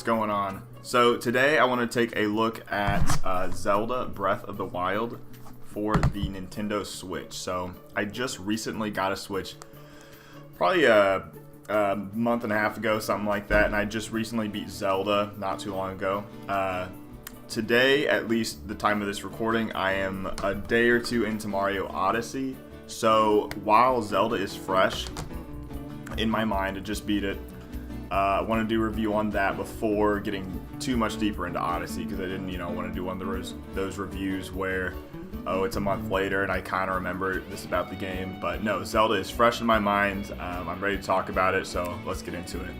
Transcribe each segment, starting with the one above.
what's going on? So today I want to take a look at Zelda Breath of the Wild for the Nintendo Switch. So I just recently got a Switch, probably a month and a half ago, something like that, and I just recently beat Zelda not too long ago. Today, at least the time of this recording, I am a day or two into Mario Odyssey. So while Zelda is fresh in my mind, I just beat it. I want to do a review on that before getting too much deeper into Odyssey, because I didn't, want to do one of those reviews where, oh, it's a month later and I kind of remember this about the game. But no, Zelda is fresh in my mind. I'm ready to talk about it, so let's get into it.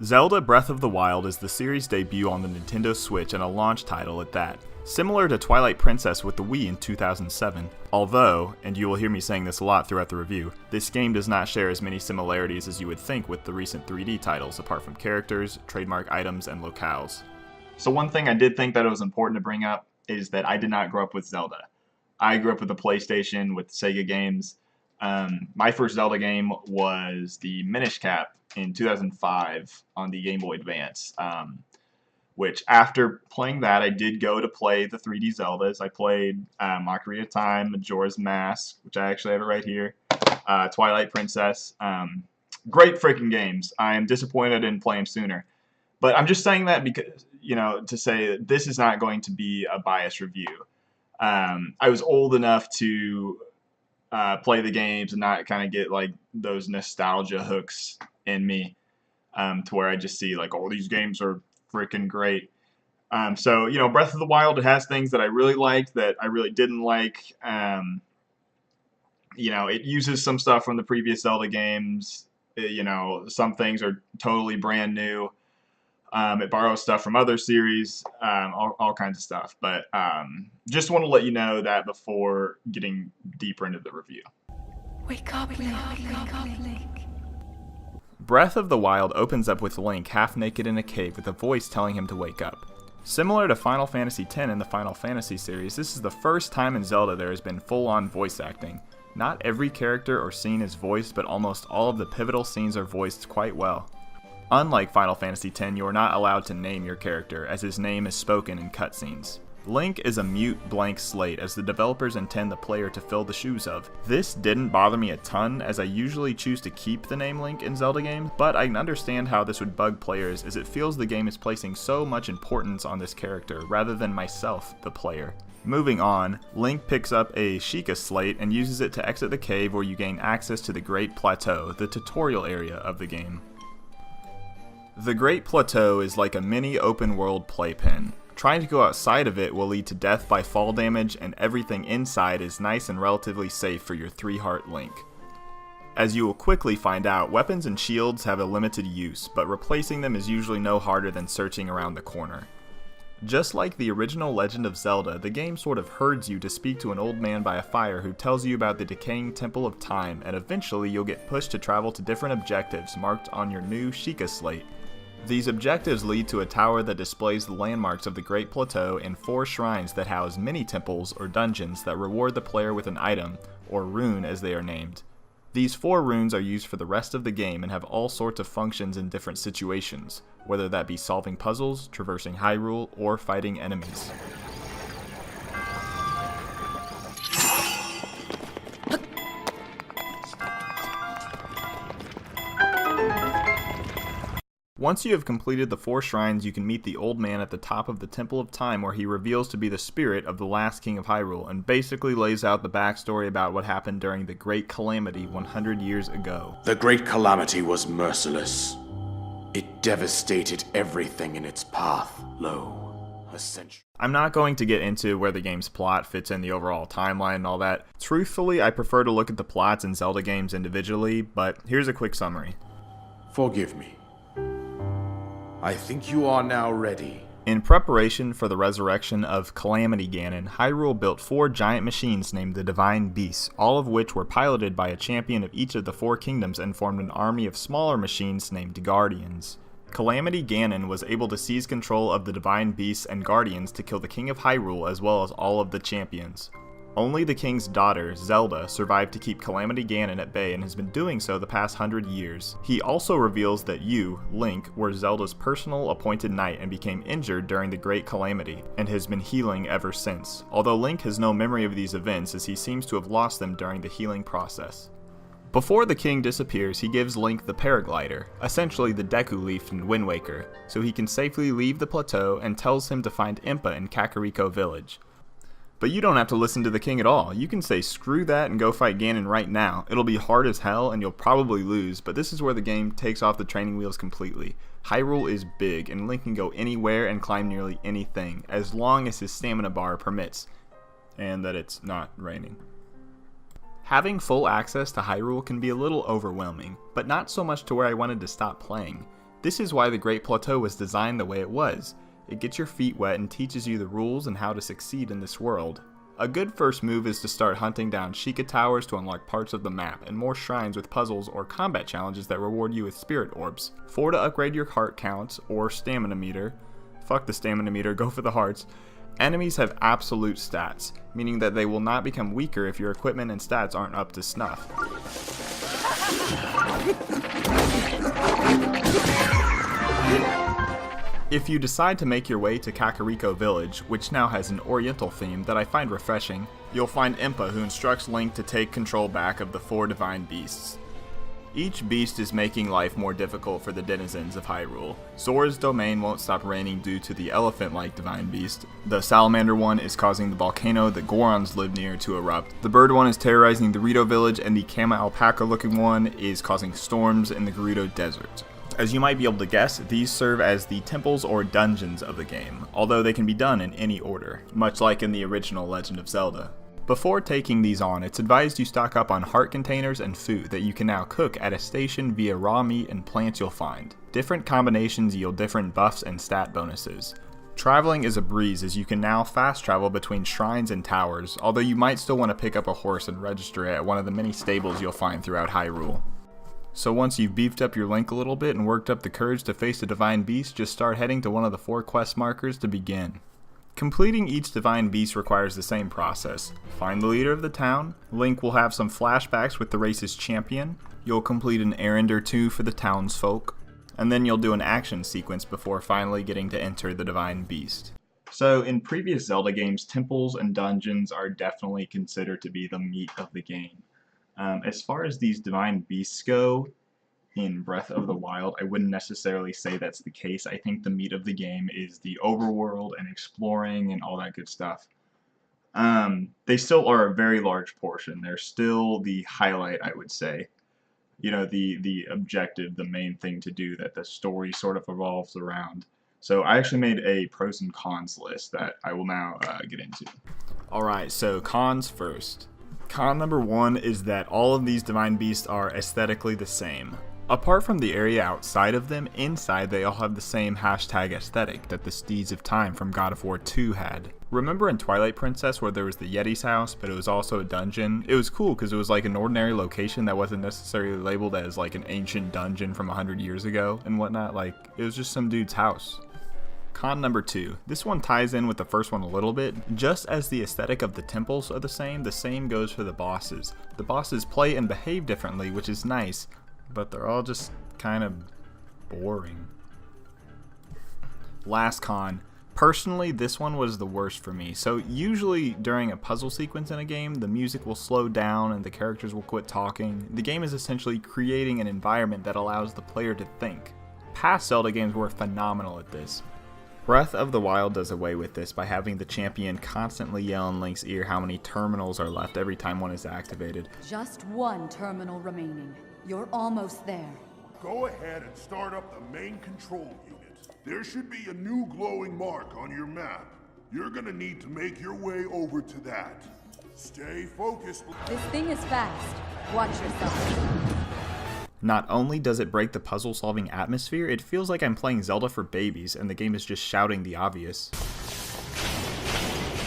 Zelda Breath of the Wild is the series debut on the Nintendo Switch and a launch title at that. Similar to Twilight Princess with the Wii in 2007, although, and you will hear me saying this a lot throughout the review, this game does not share as many similarities as you would think with the recent 3D titles, apart from characters, trademark items, and locales. So one thing I did think that it was important to bring up is that I did not grow up with Zelda. I grew up with the PlayStation, with Sega games. My first Zelda game was the Minish Cap in 2005 on the Game Boy Advance. Which after playing that, I did go to play the 3D Zeldas. I played Ocarina of Time, Majora's Mask, which I actually have it right here, Twilight Princess. Great freaking games. I am disappointed I didn't play them sooner. But I'm just saying that because, to say that this is not going to be a biased review. I was old enough to play the games and not kind of get like those nostalgia hooks in me to where I just see like, oh, these games are freaking great. So, Breath of the Wild, it has things that I really liked that I really didn't like. It uses some stuff from the previous Zelda games. Some things are totally brand new. It borrows stuff from other series, all kinds of stuff. But just want to let you know that before getting deeper into the review. Wake up, Link. Breath of the Wild opens up with Link half naked in a cave with a voice telling him to wake up. Similar to Final Fantasy X in the Final Fantasy series, this is the first time in Zelda there has been full-on voice acting. Not every character or scene is voiced, but almost all of the pivotal scenes are voiced quite well. Unlike Final Fantasy X, you are not allowed to name your character, as his name is spoken in cutscenes. Link is a mute blank slate, as the developers intend the player to fill the shoes of. This didn't bother me a ton, as I usually choose to keep the name Link in Zelda games, but I can understand how this would bug players, as it feels the game is placing so much importance on this character, rather than myself, the player. Moving on, Link picks up a Sheikah slate and uses it to exit the cave where you gain access to the Great Plateau, the tutorial area of the game. The Great Plateau is like a mini open-world playpen. Trying to go outside of it will lead to death by fall damage, and everything inside is nice and relatively safe for your 3-heart Link. As you will quickly find out, weapons and shields have a limited use, but replacing them is usually no harder than searching around the corner. Just like the original Legend of Zelda, the game sort of herds you to speak to an old man by a fire who tells you about the decaying Temple of Time, and eventually you'll get pushed to travel to different objectives marked on your new Sheikah slate. These objectives lead to a tower that displays the landmarks of the Great Plateau and 4 shrines that house mini-temples or dungeons that reward the player with an item, or rune as they are named. These 4 runes are used for the rest of the game and have all sorts of functions in different situations, whether that be solving puzzles, traversing Hyrule, or fighting enemies. Once you have completed the 4 shrines, you can meet the old man at the top of the Temple of Time, where he reveals to be the spirit of the last king of Hyrule, and basically lays out the backstory about what happened during the Great Calamity 100 years ago. The Great Calamity was merciless. It devastated everything in its path, a century. I'm not going to get into where the game's plot fits in the overall timeline and all that. Truthfully, I prefer to look at the plots in Zelda games individually, but here's a quick summary. Forgive me. I think you are now ready. In preparation for the resurrection of Calamity Ganon, Hyrule built 4 giant machines named the Divine Beasts, all of which were piloted by a champion of each of the 4 kingdoms and formed an army of smaller machines named Guardians. Calamity Ganon was able to seize control of the Divine Beasts and Guardians to kill the King of Hyrule as well as all of the champions. Only the king's daughter, Zelda, survived to keep Calamity Ganon at bay and has been doing so the past 100 years. He also reveals that you, Link, were Zelda's personal appointed knight and became injured during the Great Calamity, and has been healing ever since, although Link has no memory of these events as he seems to have lost them during the healing process. Before the king disappears, he gives Link the paraglider, essentially the Deku Leaf in Wind Waker, so he can safely leave the plateau and tells him to find Impa in Kakariko Village. But you don't have to listen to the king at all. You can say screw that and go fight Ganon right now. It'll be hard as hell and you'll probably lose, but this is where the game takes off the training wheels completely. Hyrule is big and Link can go anywhere and climb nearly anything, as long as his stamina bar permits, and that it's not raining. Having full access to Hyrule can be a little overwhelming, but not so much to where I wanted to stop playing. This is why the Great Plateau was designed the way it was. It gets your feet wet and teaches you the rules and how to succeed in this world. A good first move is to start hunting down Sheikah Towers to unlock parts of the map, and more shrines with puzzles or combat challenges that reward you with spirit orbs. 4 to upgrade your heart count, or stamina meter. Fuck the stamina meter, go for the hearts. Enemies have absolute stats, meaning that they will not become weaker if your equipment and stats aren't up to snuff. If you decide to make your way to Kakariko Village, which now has an oriental theme that I find refreshing, you'll find Impa, who instructs Link to take control back of the 4 divine beasts. Each beast is making life more difficult for the denizens of Hyrule. Zora's domain won't stop raining due to the elephant-like divine beast. The salamander one is causing the volcano that Gorons live near to erupt. The bird one is terrorizing the Gerudo village, and the Kama alpaca-looking one is causing storms in the Gerudo desert. As you might be able to guess, these serve as the temples or dungeons of the game, although they can be done in any order, much like in the original Legend of Zelda. Before taking these on, it's advised you stock up on heart containers and food that you can now cook at a station via raw meat and plants you'll find. Different combinations yield different buffs and stat bonuses. Traveling is a breeze as you can now fast travel between shrines and towers, although you might still want to pick up a horse and register it at one of the many stables you'll find throughout Hyrule. So once you've beefed up your Link a little bit and worked up the courage to face a divine beast, just start heading to one of the 4 quest markers to begin. Completing each divine beast requires the same process. Find the leader of the town, Link will have some flashbacks with the race's champion, you'll complete an errand or 2 for the townsfolk, and then you'll do an action sequence before finally getting to enter the divine beast. So in previous Zelda games, temples and dungeons are definitely considered to be the meat of the game. As far as these divine beasts go, in Breath of the Wild, I wouldn't necessarily say that's the case. I think the meat of the game is the overworld and exploring and all that good stuff. They still are a very large portion. They're still the highlight, I would say. You know, the objective, the main thing to do that the story sort of revolves around. So I actually made a pros and cons list that I will now get into. Alright, so cons first. Con number 1 is that all of these divine beasts are aesthetically the same. Apart from the area outside of them, inside they all have the same hashtag aesthetic that the Steeds of Time from God of War 2 had. Remember in Twilight Princess where there was the Yeti's house, but it was also a dungeon? It was cool because it was like an ordinary location that wasn't necessarily labeled as like an ancient dungeon from 100 years ago and whatnot. Like, it was just some dude's house. Con number 2. This one ties in with the first one a little bit. Just as the aesthetic of the temples are the same goes for the bosses. The bosses play and behave differently, which is nice, but they're all just kind of boring. Last con. Personally, this one was the worst for me. So usually during a puzzle sequence in a game, the music will slow down and the characters will quit talking. The game is essentially creating an environment that allows the player to think. Past Zelda games were phenomenal at this. Breath of the Wild does away with this by having the champion constantly yell in Link's ear how many terminals are left every time one is activated. Just 1 terminal remaining. You're almost there. Go ahead and start up the main control unit. There should be a new glowing mark on your map. You're gonna need to make your way over to that. Stay focused. This thing is fast. Watch yourself. Not only does it break the puzzle-solving atmosphere, it feels like I'm playing Zelda for babies and the game is just shouting the obvious.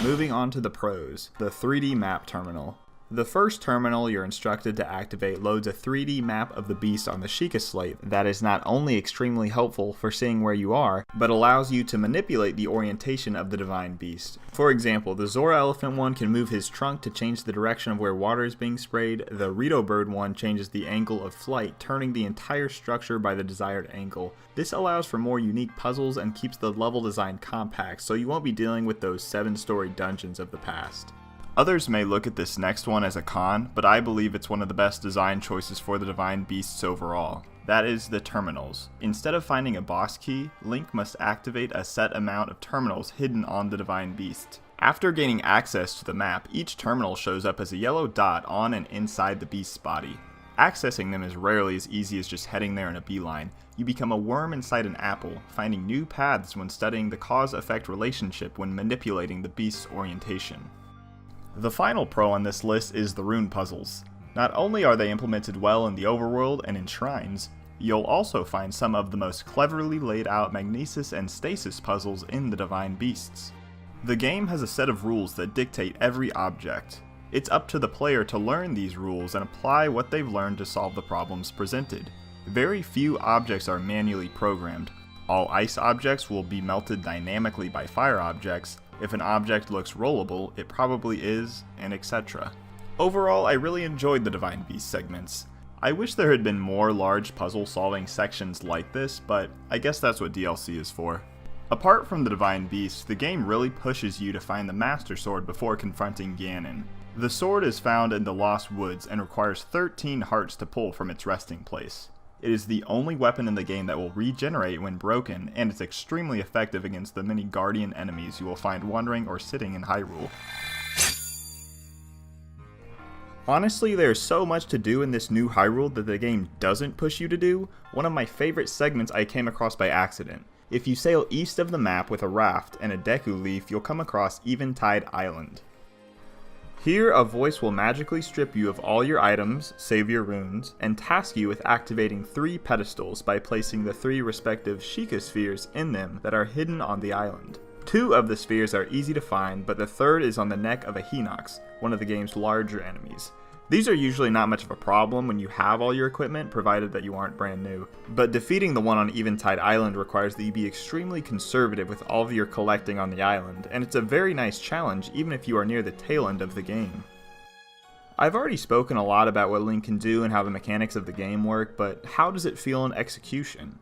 Moving on to the pros. The 3D map terminal. The first terminal you're instructed to activate loads a 3D map of the beast on the Sheikah slate that is not only extremely helpful for seeing where you are, but allows you to manipulate the orientation of the divine beast. For example, the Zora Elephant one can move his trunk to change the direction of where water is being sprayed, the Rito Bird one changes the angle of flight, turning the entire structure by the desired angle. This allows for more unique puzzles and keeps the level design compact, so you won't be dealing with those 7-story dungeons of the past. Others may look at this next one as a con, but I believe it's one of the best design choices for the divine beasts overall. That is the terminals. Instead of finding a boss key, Link must activate a set amount of terminals hidden on the divine beast. After gaining access to the map, each terminal shows up as a yellow dot on and inside the beast's body. Accessing them is rarely as easy as just heading there in a beeline. You become a worm inside an apple, finding new paths when studying the cause-effect relationship when manipulating the beast's orientation. The final pro on this list is the rune puzzles. Not only are they implemented well in the overworld and in shrines, you'll also find some of the most cleverly laid out magnesis and stasis puzzles in the divine beasts. The game has a set of rules that dictate every object. It's up to the player to learn these rules and apply what they've learned to solve the problems presented. Very few objects are manually programmed. All ice objects will be melted dynamically by fire objects. If an object looks rollable, it probably is, and etc. Overall, I really enjoyed the Divine Beast segments. I wish there had been more large puzzle solving sections like this, but I guess that's what DLC is for. Apart from the Divine Beast, the game really pushes you to find the Master Sword before confronting Ganon. The sword is found in the Lost Woods and requires 13 hearts to pull from its resting place. It is the only weapon in the game that will regenerate when broken, and it's extremely effective against the many Guardian enemies you will find wandering or sitting in Hyrule. Honestly, there's so much to do in this new Hyrule that the game doesn't push you to do. One of my favorite segments I came across by accident. If you sail east of the map with a raft and a Deku Leaf, you'll come across Eventide Island. Here, a voice will magically strip you of all your items, save your runes, and task you with activating 3 pedestals by placing the 3 respective Sheikah spheres in them that are hidden on the island. 2 of the spheres are easy to find, but the 3rd is on the neck of a Hinox, one of the game's larger enemies. These are usually not much of a problem when you have all your equipment, provided that you aren't brand new. But defeating the one on Eventide Island requires that you be extremely conservative with all of your collecting on the island, and it's a very nice challenge even if you are near the tail end of the game. I've already spoken a lot about what Link can do and how the mechanics of the game work, but how does it feel in execution?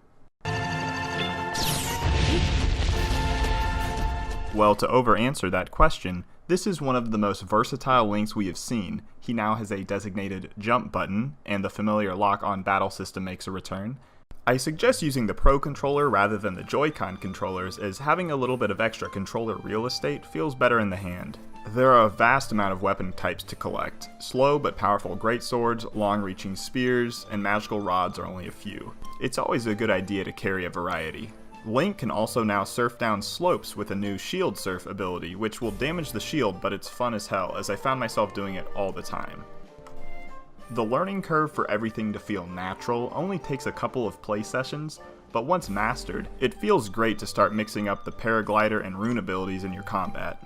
Well, to over-answer that question, this is one of the most versatile Links we have seen. He now has a designated jump button, and the familiar lock-on battle system makes a return. I suggest using the Pro Controller rather than the Joy-Con controllers, as having a little bit of extra controller real estate feels better in the hand. There are a vast amount of weapon types to collect. Slow but powerful greatswords, long-reaching spears, and magical rods are only a few. It's always a good idea to carry a variety. Link can also now surf down slopes with a new Shield Surf ability, which will damage the shield, but it's fun as hell, as I found myself doing it all the time. The learning curve for everything to feel natural only takes a couple of play sessions, but once mastered, it feels great to start mixing up the paraglider and rune abilities in your combat.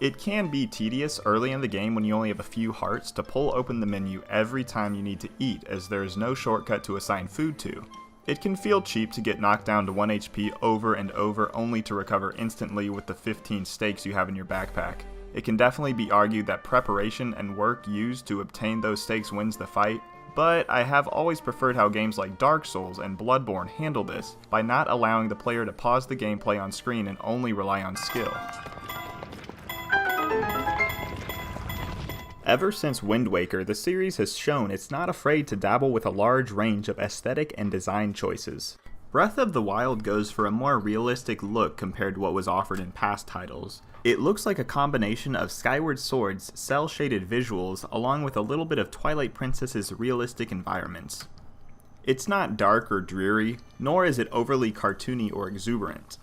It can be tedious early in the game when you only have a few hearts to pull open the menu every time you need to eat, as there is no shortcut to assign food to. It can feel cheap to get knocked down to 1 HP over and over only to recover instantly with the 15 stakes you have in your backpack. It can definitely be argued that preparation and work used to obtain those stakes wins the fight, but I have always preferred how games like Dark Souls and Bloodborne handle this, by not allowing the player to pause the gameplay on screen and only rely on skill. Ever since Wind Waker, the series has shown it's not afraid to dabble with a large range of aesthetic and design choices. Breath of the Wild goes for a more realistic look compared to what was offered in past titles. It looks like a combination of Skyward Sword's cel-shaded visuals along with a little bit of Twilight Princess's realistic environments. It's not dark or dreary, nor is it overly cartoony or exuberant.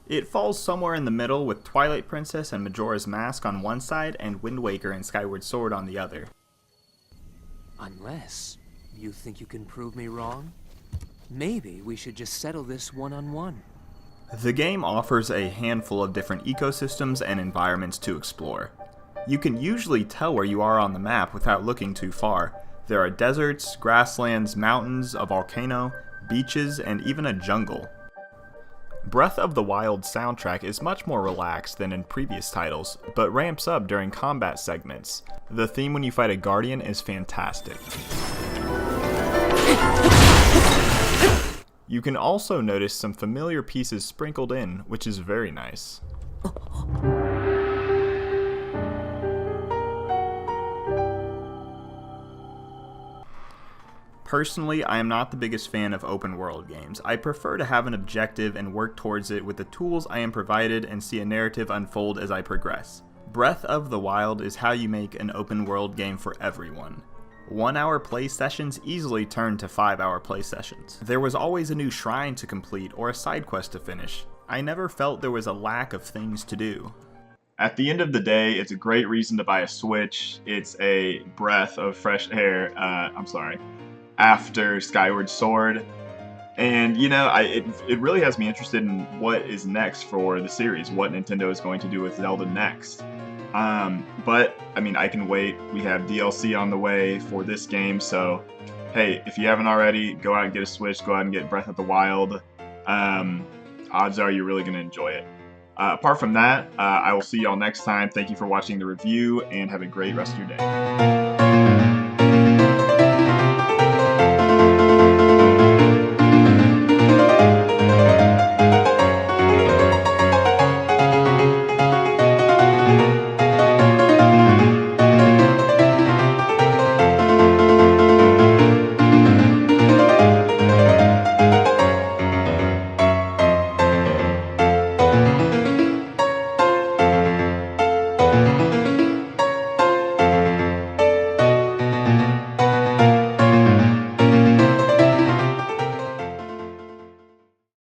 It falls somewhere in the middle with Twilight Princess and Majora's Mask on one side and Wind Waker and Skyward Sword on the other. Unless you think you can prove me wrong? Maybe we should just settle this one-on-one. The game offers a handful of different ecosystems and environments to explore. You can usually tell where you are on the map without looking too far. There are deserts, grasslands, mountains, a volcano, beaches, and even a jungle. Breath of the Wild soundtrack is much more relaxed than in previous titles, but ramps up during combat segments. The theme when you fight a guardian is fantastic. You can also notice some familiar pieces sprinkled in, which is very nice. Personally, I am not the biggest fan of open world games. I prefer to have an objective and work towards it with the tools I am provided and see a narrative unfold as I progress. Breath of the Wild is how you make an open world game for everyone. 1 hour play sessions easily turn to 5-hour play sessions. There was always a new shrine to complete or a side quest to finish. I never felt there was a lack of things to do. At the end of the day, it's a great reason to buy a Switch. It's a breath of fresh air, after Skyward Sword. And, you know, it really has me interested in what is next for the series, what Nintendo is going to do with Zelda next. But, I mean, I can wait. We have DLC on the way for this game, so, hey, if you haven't already, go out and get a Switch, go out and get Breath of the Wild. Odds are you're really going to enjoy it. Apart from that, I will see y'all next time. Thank you for watching the review, and have a great rest of your day.